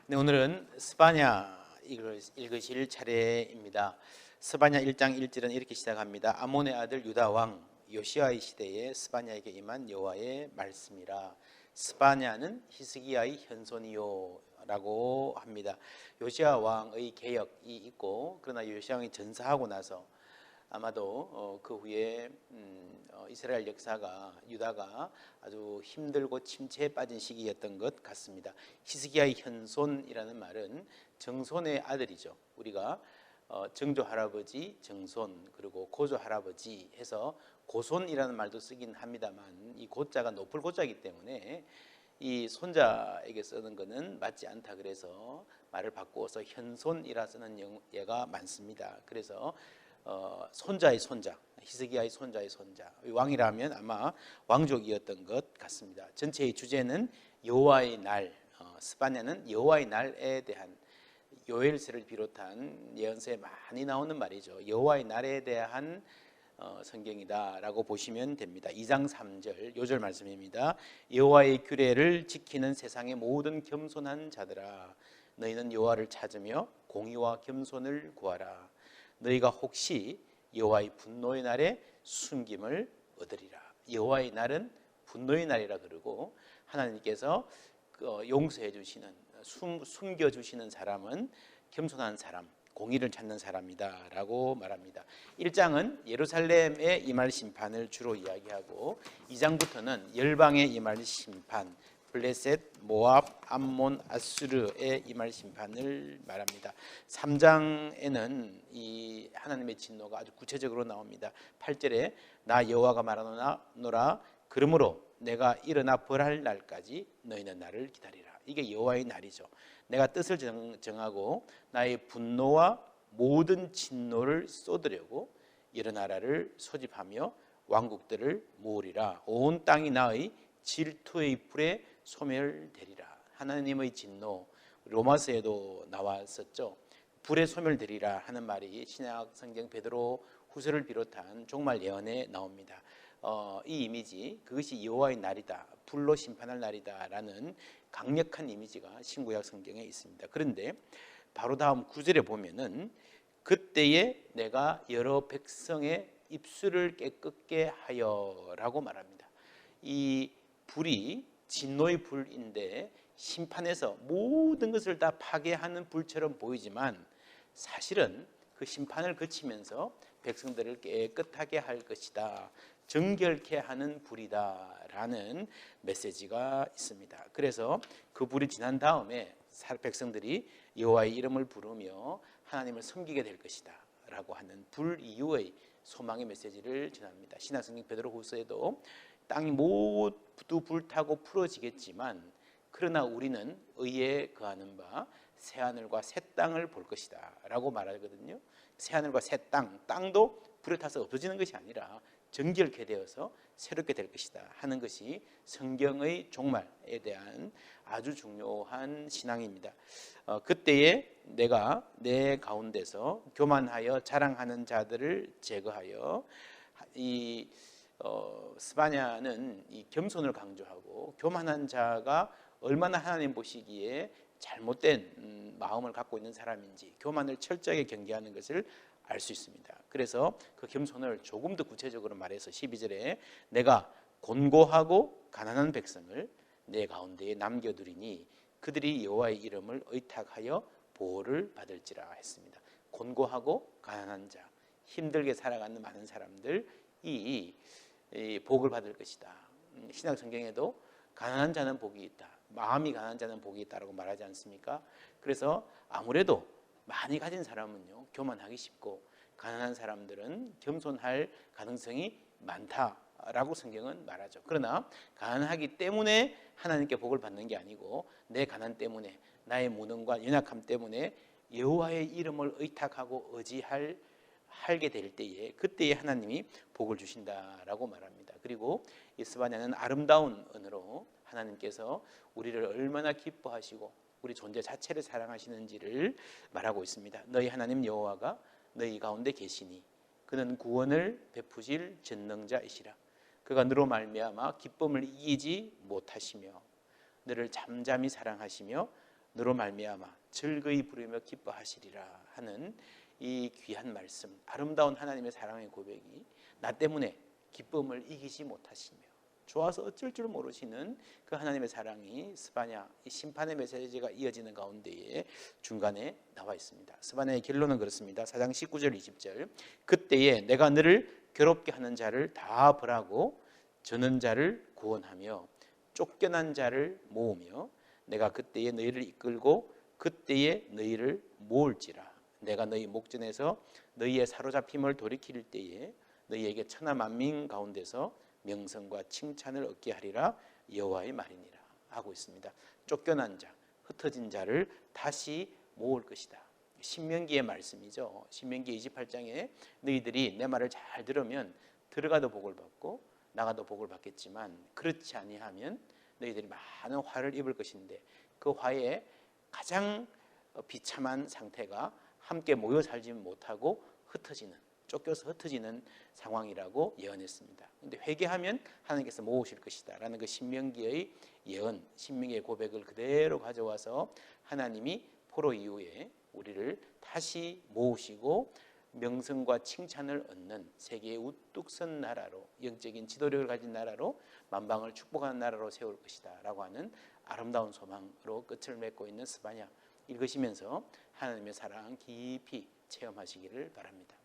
네, 오늘은 스바냐 읽으실 차례입니다. 스바냐 1장 1절은 이렇게 시작합니다. 아몬의 아들 유다 왕 요시아의 시대에 스바냐에게 임한 여호와의 말씀이라. 스바냐는 히스기야의 현손이요라고 합니다. 요시아 왕의 개혁이 있고, 그러나 요시아 왕이 전사하고 나서 아마도 그 후에 이스라엘 역사가, 유다가 아주 힘들고 침체에 빠진 시기였던 것 같습니다. 히스기야의 현손이라는 말은 정손의 아들이죠. 우리가 정조 할아버지, 정손, 그리고 고조 할아버지 해서 고손이라는 말도 쓰긴 합니다만, 이 고자가 높을 고자이기 때문에 이 손자에게 쓰는 것은 맞지 않다. 그래서 말을 바꾸어서 현손이라 쓰는 예가 많습니다. 그래서 손자의 손자, 히스기야의 손자의 손자, 왕이라면 아마 왕족이었던 것 같습니다. 전체의 주제는 여호와의 날, 스바냐는 여호와의 날에 대한, 요엘서를 비롯한 예언서에 많이 나오는 말이죠. 여호와의 날에 대한 성경이다라고 보시면 됩니다. 2장 3절 요절 말씀입니다. 여호와의 규례를 지키는 세상의 모든 겸손한 자들아, 너희는 여호와를 찾으며 공의와 겸손을 구하라. 너희가 혹시 여호와의 분노의 날에 숨김을 얻으리라. 여호와의 날은 분노의 날이라 그러고, 하나님께서 용서해 주시는, 숨겨 주시는 사람은 겸손한 사람, 공의를 찾는 사람이다 라고 말합니다. 1장은 예루살렘에 임할 심판을 주로 이야기하고, 2장부터는 열방에 임할 심판, 블레셋, 모압, 암몬, 아수르에 임할 심판을 말합니다. 3장에는 이 하나님의 진노가 아주 구체적으로 나옵니다. 8절에 나 여호와가 말하노라, 그러므로 내가 일어나 벌할 날까지 너희는 나를 기다리라. 이게 여호와의 날이죠. 내가 뜻을 정하고 나의 분노와 모든 진노를 쏟으려고 일어나라를 소집하며 왕국들을 모으리라. 온 땅이 나의 질투의 불에 소멸되리라. 하나님의 진노, 로마서에도 나왔었죠. 불에 소멸되리라 하는 말이 신약 성경 베드로 후서를 비롯한 종말 예언에 나옵니다. 이 이미지, 그것이 여호와의 날이다, 불로 심판할 날이다 라는 강력한 이미지가 신구약 성경에 있습니다. 그런데 바로 다음 9절에 보면은 그때에 내가 여러 백성의 입술을 깨끗게 하여 라고 말합니다. 이 불이 진노의 불인데 심판에서 모든 것을 다 파괴하는 불처럼 보이지만, 사실은 그 심판을 거치면서 백성들을 깨끗하게 할 것이다, 정결케 하는 불이다 라는 메시지가 있습니다. 그래서 그 불이 지난 다음에 백성들이 여호와의 이름을 부르며 하나님을 섬기게 될 것이다 라고 하는 불 이후의 소망의 메시지를 전합니다. 신약성경 베드로후서에도 땅이 모두 불타고 풀어지겠지만, 그러나 우리는 의에 거하는 바 새하늘과 새 땅을 볼 것이다 라고 말하거든요. 새하늘과 새 땅, 땅도 불에 타서 없어지는 것이 아니라 정결케 되어서 새롭게 될 것이다 하는 것이 성경의 종말에 대한 아주 중요한 신앙입니다. 그때에 내가 내 가운데서 교만하여 자랑하는 자들을 제거하여, 이 스바냐는 이 겸손을 강조하고, 교만한 자가 얼마나 하나님 보시기에 잘못된 마음을 갖고 있는 사람인지 교만을 철저하게 경계하는 것을 알 수 있습니다. 그래서 그 겸손을 조금 더 구체적으로 말해서 12절에 내가 곤고하고 가난한 백성을 내 가운데에 남겨두리니 그들이 여호와의 이름을 의탁하여 보호를 받을지라 했습니다. 곤고하고 가난한 자, 힘들게 살아가는 많은 사람들이 복을 받을 것이다. 신약 성경에도 가난한 자는 복이 있다, 마음이 가난한 자는 복이 있다라고 말하지 않습니까? 그래서 아무래도 많이 가진 사람은요 교만하기 쉽고, 가난한 사람들은 겸손할 가능성이 많다라고 성경은 말하죠. 그러나 가난하기 때문에 하나님께 복을 받는 게 아니고, 내 가난 때문에, 나의 무능과 연약함 때문에 여호와의 이름을 의탁하고 하게 될 때에, 그때에 하나님이 복을 주신다라고 말합니다. 그리고 이 스바냐는 아름다운 언어로 하나님께서 우리를 얼마나 기뻐하시고 우리 존재 자체를 사랑하시는지를 말하고 있습니다. 너희 하나님 여호와가 너희 가운데 계시니 그는 구원을 베푸실 전능자이시라. 그가 너로 말미암아 기쁨을 이기지 못하시며 너를 잠잠히 사랑하시며 너로 말미암아 즐거이 부르며 기뻐하시리라 하는 이 귀한 말씀, 아름다운 하나님의 사랑의 고백이 나 때문에 기쁨을 이기지 못하시며 좋아서 어쩔 줄 모르시는 그 하나님의 사랑이 스바냐, 이 심판의 메시지가 이어지는 가운데에 중간에 나와 있습니다. 스바냐의 결론은 그렇습니다. 4장 19절 20절 그때에 내가 너를 괴롭게 하는 자를 다 벌하고 저는 자를 구원하며 쫓겨난 자를 모으며 내가 그때에 너희를 이끌고 그때에 너희를 모을지라. 내가 너희 목전에서 너희의 사로잡힘을 돌이킬 때에 너희에게 천하 만민 가운데서 명성과 칭찬을 얻게 하리라 여호와의 말이니라 하고 있습니다. 쫓겨난 자, 흩어진 자를 다시 모을 것이다. 신명기의 말씀이죠. 신명기 28장에 너희들이 내 말을 잘 들으면 들어가도 복을 받고 나가도 복을 받겠지만 그렇지 아니하면 너희들이 많은 화를 입을 것인데 그 화에 가장 비참한 상태가 함께 모여 살지 못하고 흩어지는, 쫓겨서 흩어지는 상황이라고 예언했습니다. 그런데 회개하면 하나님께서 모으실 것이다 라는 그 신명기의 예언, 신명기의 고백을 그대로 가져와서 하나님이 포로 이후에 우리를 다시 모으시고 명성과 칭찬을 얻는 세계의 우뚝 선 나라로, 영적인 지도력을 가진 나라로, 만방을 축복하는 나라로 세울 것이다 라고 하는 아름다운 소망으로 끝을 맺고 있는 스바냐, 읽으시면서 하나님의 사랑 깊이 체험하시기를 바랍니다.